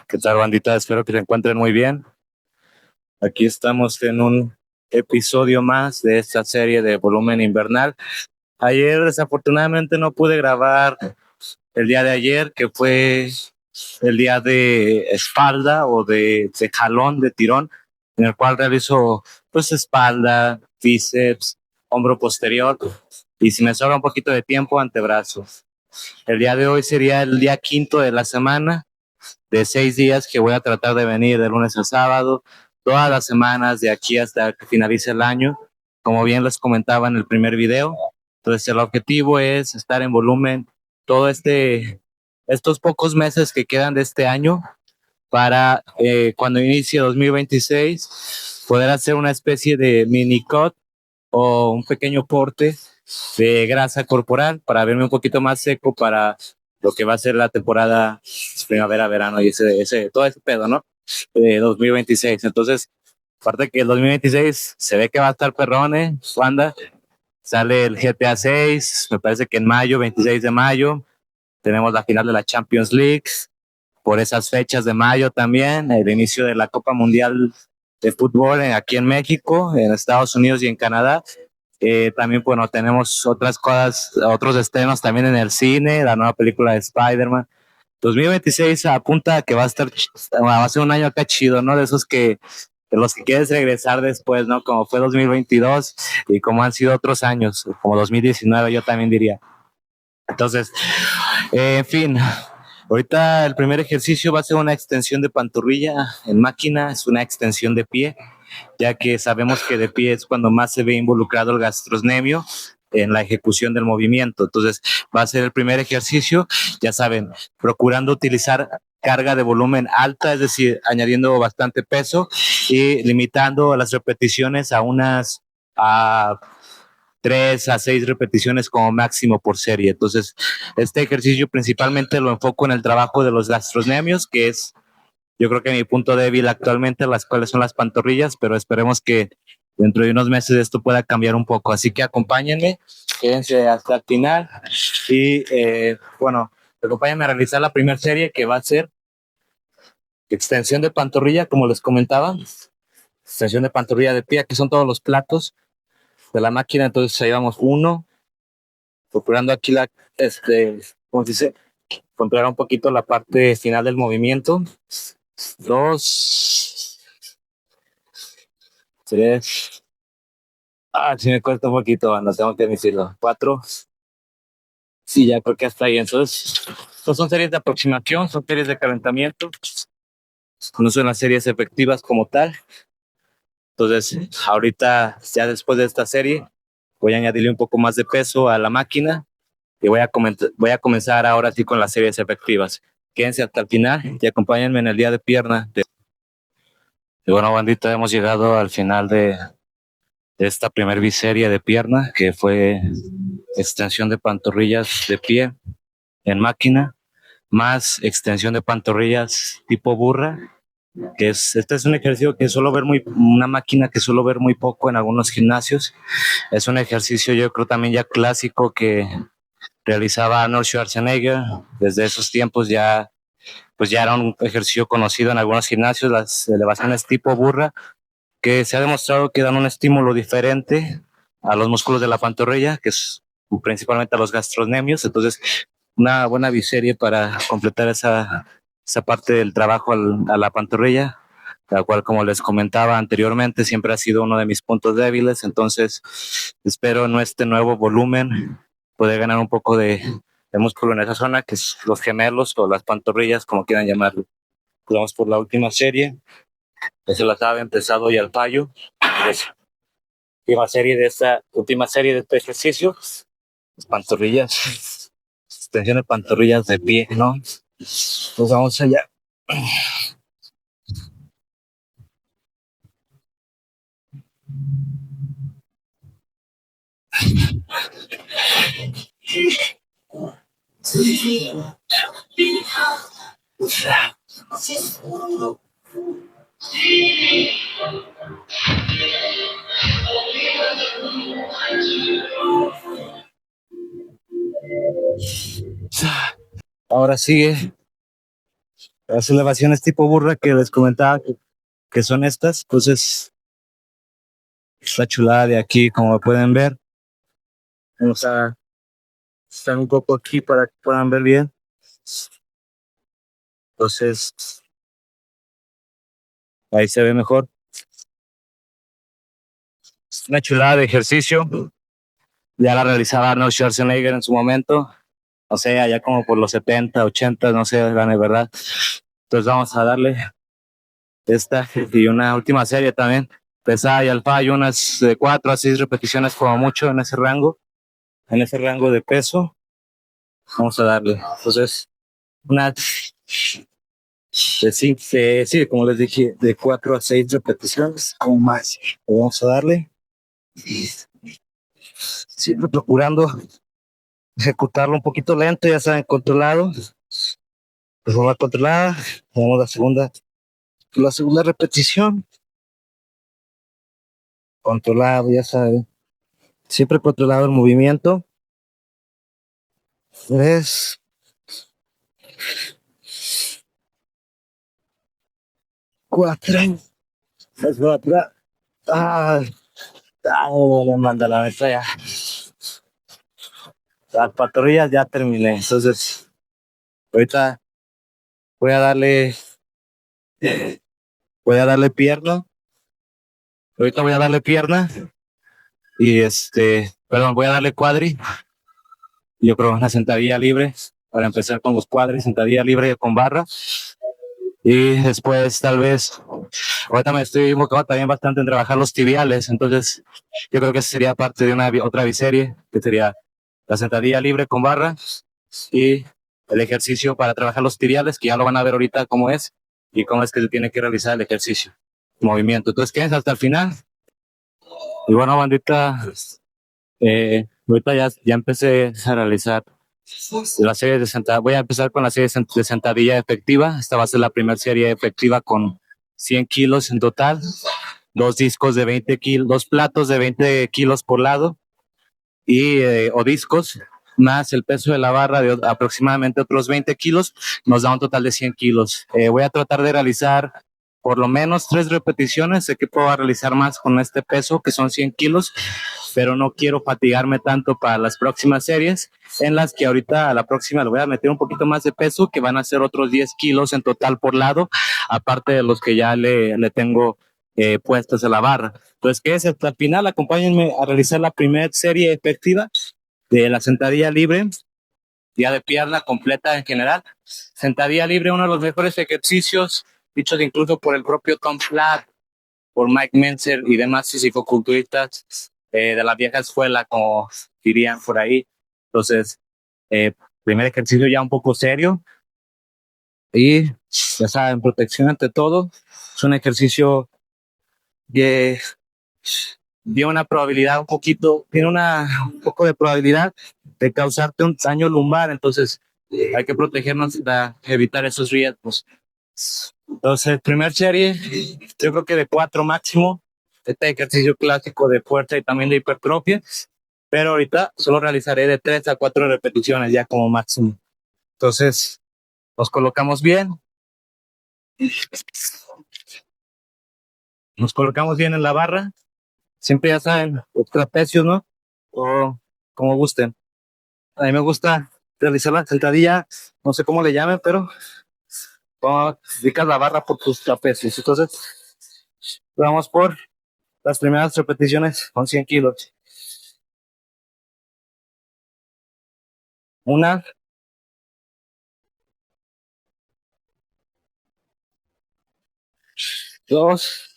¿Qué tal, bandita? Espero que se encuentren muy bien. Aquí estamos en un episodio más de esta serie de Volumen Invernal. Ayer, desafortunadamente, no pude grabar el día de ayer, que fue el día de espalda o de jalón, de tirón, en el cual realizo pues espalda, bíceps, hombro posterior y si me sobra un poquito de tiempo, antebrazos. El día de hoy sería el día quinto de la semana de 6 días que voy a tratar de venir de lunes a sábado, todas las semanas de aquí hasta que finalice el año, como bien les comentaba en el primer video. Entonces el objetivo es estar en volumen todo estos pocos meses que quedan de este año para cuando inicie 2026 poder hacer una especie de mini cut o un pequeño corte de grasa corporal para verme un poquito más seco para lo que va a ser la temporada primavera-verano y todo ese pedo, ¿no? 2026. Entonces, aparte que el 2026 se ve que va a estar perrón, banda. Sale el GTA 6, me parece que en mayo, 26 de mayo, tenemos la final de la Champions League. Por esas fechas de mayo también, el inicio de la Copa Mundial de Fútbol aquí en México, en Estados Unidos y en Canadá. También, bueno, tenemos otras cosas, otros estrenos también en el cine, la nueva película de Spider-Man. 2026 apunta a que va a ser un año acá chido, ¿no? De esos de los que quieres regresar después, ¿no? Como fue 2022 y como han sido otros años, como 2019 yo también diría. Entonces, en fin, ahorita el primer ejercicio va a ser una extensión de pantorrilla en máquina, es una extensión de pie, ya que sabemos que de pie es cuando más se ve involucrado el gastrocnemio en la ejecución del movimiento. Entonces, va a ser el primer ejercicio, ya saben, procurando utilizar carga de volumen alta, es decir, añadiendo bastante peso y limitando las repeticiones a unas a 3 a 6 repeticiones como máximo por serie. Entonces, este ejercicio principalmente lo enfoco en el trabajo de los gastrocnemios, que es yo creo que mi punto débil actualmente, las cuales son las pantorrillas, pero esperemos que dentro de unos meses esto pueda cambiar un poco. Así que acompáñenme, quédense hasta el final y bueno, acompáñenme a realizar la primera serie que va a ser extensión de pantorrilla, como les comentaba, extensión de pantorrilla de pie, que son todos los platos de la máquina. Entonces ahí vamos, uno, procurando aquí ¿cómo se dice? Controlar un poquito la parte final del movimiento. Dos, tres. Sí me cuesta un poquito, no tengo que decirlo. Cuatro. Sí, ya creo que hasta ahí. Entonces, son series de aproximación, son series de calentamiento. No son las series efectivas como tal. Entonces, ahorita, ya después de esta serie, voy a añadirle un poco más de peso a la máquina y voy a comenzar ahora sí con las series efectivas. Quédense hasta el final y acompáñenme en el día de pierna. Y bueno, bandita, hemos llegado al final de esta primer biserie de pierna, que fue extensión de pantorrillas de pie en máquina, más extensión de pantorrillas tipo burra, que este es un ejercicio que una máquina que suelo ver muy poco en algunos gimnasios. Es un ejercicio yo creo también ya clásico que realizaba Arnold Schwarzenegger. Desde esos tiempos pues ya era un ejercicio conocido en algunos gimnasios, las elevaciones tipo burra, que se ha demostrado que dan un estímulo diferente a los músculos de la pantorrilla, que es principalmente a los gastrocnemios. Entonces, una buena biserie para completar esa parte del trabajo a la pantorrilla, la cual, como les comentaba anteriormente, siempre ha sido uno de mis puntos débiles. Entonces, espero en este nuevo volumen poder ganar un poco de músculo en esa zona, que es los gemelos o las pantorrillas, como quieran llamarlo. Vamos por la última serie. Ya se la sabe, empezado y al fallo. Última serie de este ejercicio, pantorrillas, extensión de pantorrillas de pie, ¿no? Pues vamos allá. Ahora sigue Las elevaciones tipo burra que les comentaba que son estas, pues es la chulada de aquí, como pueden ver. Vamos a estar un poco aquí para que puedan ver bien. Entonces, ahí se ve mejor. Es una chulada de ejercicio. Ya la realizaba Arnold Schwarzenegger en su momento. O sea, ya como por los 70, 80, no sé, la verdad. Entonces vamos a darle esta y una última serie también. Pesada y alfa, hay unas de 4 a 6 repeticiones como mucho en ese rango de peso. Vamos a darle. Entonces, una de 5, sí, como les dije, de 4 a 6 repeticiones o más. Vamos a darle. Siempre procurando ejecutarlo un poquito lento, ya saben, controlado. De forma controlada. Vamos a la segunda repetición. Controlado, ya saben. Siempre controlado el movimiento. 3, 4. Es otra. Ah, le manda la mesa ya. Las pantorrillas ya terminé. Entonces, ahorita voy a darle, voy a darle pierna. Ahorita voy a darle pierna. Y perdón, voy a darle cuadri. Yo creo una sentadilla libre para empezar con los cuadris, sentadilla libre con barra. Y después tal vez, ahorita me estoy enfocando también bastante en trabajar los tibiales, entonces yo creo que sería parte de una otra biserie, que sería la sentadilla libre con barra y el ejercicio para trabajar los tibiales, que ya lo van a ver ahorita cómo es y cómo es que se tiene que realizar el ejercicio, movimiento. Entonces quédense hasta el final. Y bueno, bandita, ahorita ya empecé a realizar la serie de sentadilla. Voy a empezar con la serie de sentadilla efectiva. Esta va a ser la primera serie efectiva con 100 kilos en total. 2 discos de 20 kilos, 2 platos de 20 kilos por lado y o discos, más el peso de la barra de aproximadamente otros 20 kilos, nos da un total de 100 kilos. Voy a tratar de realizar por lo menos 3 repeticiones. Sé que puedo realizar más con este peso, que son 100 kilos, pero no quiero fatigarme tanto para las próximas series, en las que ahorita a la próxima le voy a meter un poquito más de peso, que van a ser otros 10 kilos en total por lado, aparte de los que ya le tengo puestos en la barra. Entonces, ¿qué es? Hasta el final, acompáñenme a realizar la primera serie efectiva de la sentadilla libre, ya de pierna completa en general. Sentadilla libre, uno de los mejores ejercicios, dichos incluso por el propio Tom Flat, por Mike Mentzer y demás fisicoculturistas de la vieja escuela, como dirían por ahí. Entonces, primer ejercicio ya un poco serio y ya saben, protección ante todo. Es un ejercicio que tiene una probabilidad tiene un poco de probabilidad de causarte un daño lumbar, entonces hay que protegernos para evitar esos riesgos. Entonces, primer serie, yo creo que de 4 máximo, este ejercicio clásico de fuerza y también de hipertrofia, pero ahorita solo realizaré de 3 a 4 repeticiones ya como máximo. Entonces, nos colocamos bien, en la barra, siempre ya saben, los trapecios, ¿no? O como gusten. A mí me gusta realizar la sentadilla, no sé cómo le llamen, pero dedicas la barra por tus trapecios. Entonces, vamos por las primeras repeticiones con 100 kilos. 1, 2,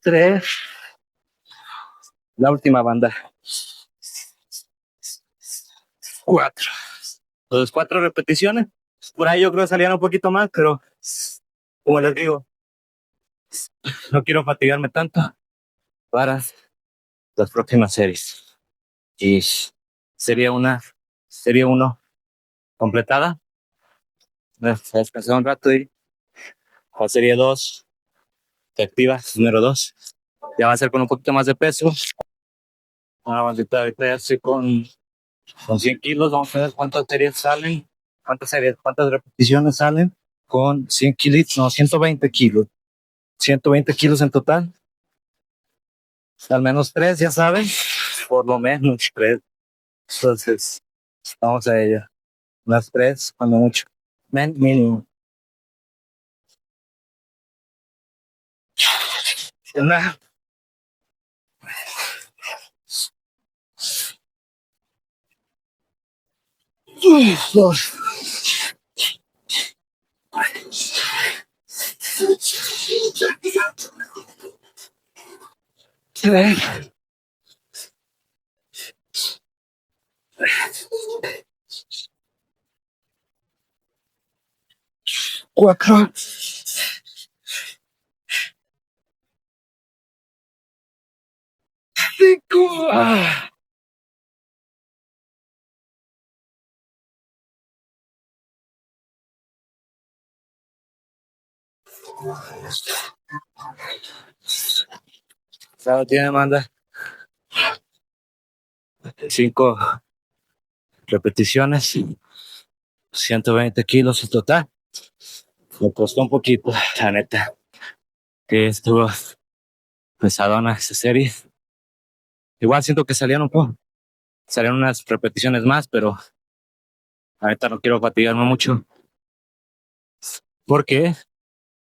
3, la última banda. 4. Entonces, 4 repeticiones. Por ahí yo creo que salían un poquito más, pero como les digo, no quiero fatigarme tanto para las próximas series. Y serie 1 completada. Descansar un rato y la serie 2 efectiva, número 2. Ya va a ser con un poquito más de peso. Ahora, ahorita ya estoy con Con 100 kilos vamos a ver cuántas series salen, cuántas repeticiones salen con 100 kilos, no, 120 kilos. 120 kilos en total. Al menos 3, ya saben. Por lo menos 3. Entonces, vamos a ello. Unas 3, cuando mucho. Mínimo. Una. Dos. Tres. Cuatro. Cinco. Claro, tiene manda 5 repeticiones, 120 kilos en total. Me costó un poquito, la neta, que estuvo pesadona esa serie. Igual siento que salieron unas repeticiones más, pero ahorita no quiero fatigarme mucho, porque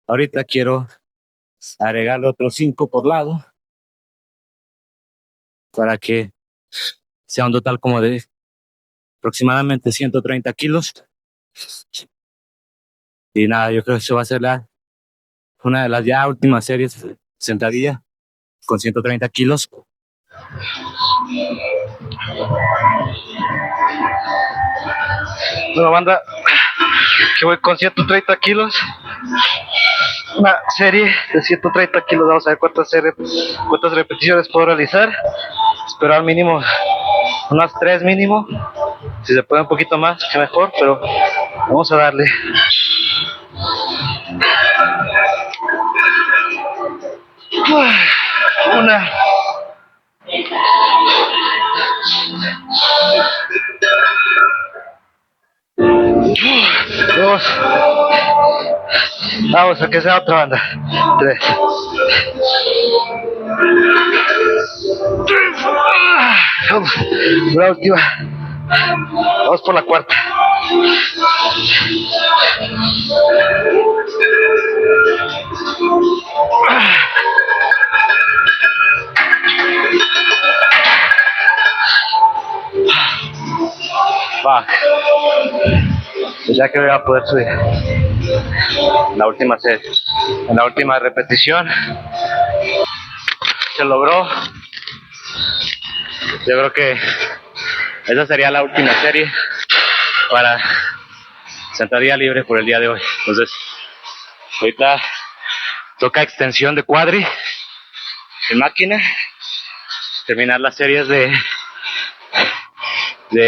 ahorita quiero agregarle otros 5 por lado para que sea un total como de aproximadamente 130 kilos. Y nada, yo creo que eso va a ser una de las ya últimas series sentadilla con 130 kilos. Bueno, banda, que voy con 130 kilos. Una serie de 130 kilos. Vamos a ver cuántas repeticiones puedo realizar. Espero al mínimo unas 3 mínimo. Si se puede un poquito más, que mejor, pero vamos a darle. Una. Dos. Vamos a que sea otra banda. 3. La última. Vamos por la cuarta. Fuck. Pues ya que voy a poder subir la última serie, en la última repetición se logró. Yo creo que esa sería la última serie para sentadilla libre por el día de hoy. Entonces ahorita toca extensión de cuadri en máquina, terminar las series de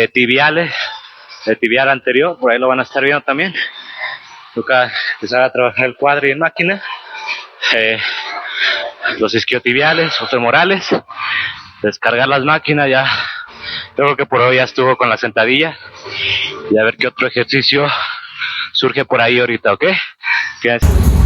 tibiales, de tibial anterior, por ahí lo van a estar viendo también. Toca empezar a trabajar el cuadri en máquina, los isquiotibiales o femorales, descargar las máquinas. Ya creo que por hoy ya estuvo con la sentadilla, y a ver qué otro ejercicio surge por ahí ahorita, ¿ok? Quédense.